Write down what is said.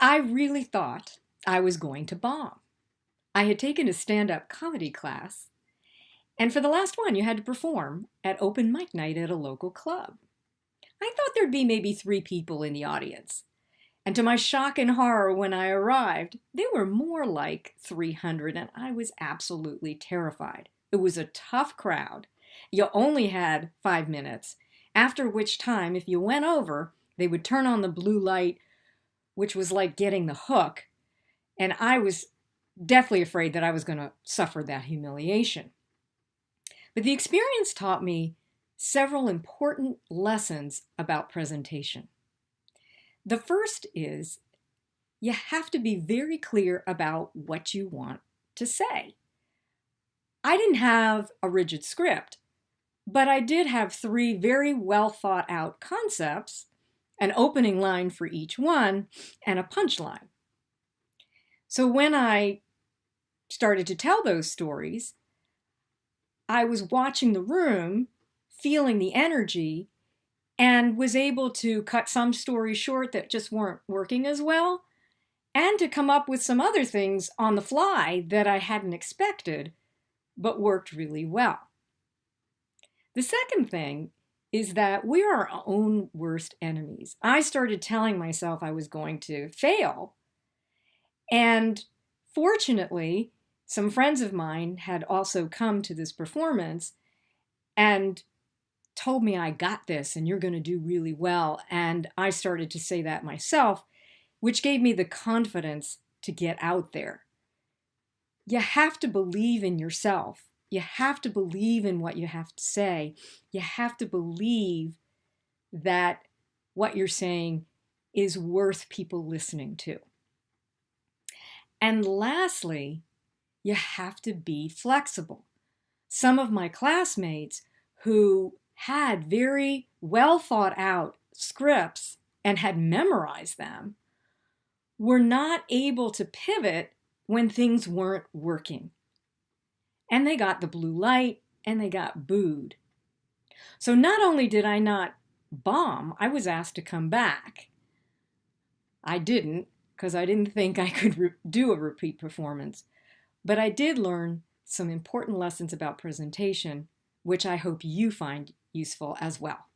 I really thought I was going to bomb. I had taken a stand-up comedy class, and for the last one, you had to perform at open mic night at a local club. I thought there'd be maybe 3 people in the audience. And to my shock and horror when I arrived, they were more like 300, and I was absolutely terrified. It was a tough crowd. You only had 5 minutes, after which time, if you went over, they would turn on the blue light, which was like getting the hook, and I was deathly afraid that I was going to suffer that humiliation. But the experience taught me several important lessons about presentation. The first is you have to be very clear about what you want to say. I didn't have a rigid script, but I did have 3 very well thought out concepts, an opening line for each one, and a punchline. So when I started to tell those stories, I was watching the room, feeling the energy, and was able to cut some stories short that just weren't working as well, and to come up with some other things on the fly that I hadn't expected, but worked really well. The second thing is that we are our own worst enemies. I started telling myself I was going to fail, and fortunately, some friends of mine had also come to this performance and told me I got this and you're going to do really well. And I started to say that myself, which gave me the confidence to get out there. You have to believe in yourself. You have to believe in what you have to say. You have to believe that what you're saying is worth people listening to. And lastly, you have to be flexible. Some of my classmates who had very well thought out scripts and had memorized them were not able to pivot when things weren't working. And they got the blue light and they got booed. So not only did I not bomb, I was asked to come back. I didn't, because I didn't think I could do a repeat performance. But I did learn some important lessons about presentation, which I hope you find useful as well.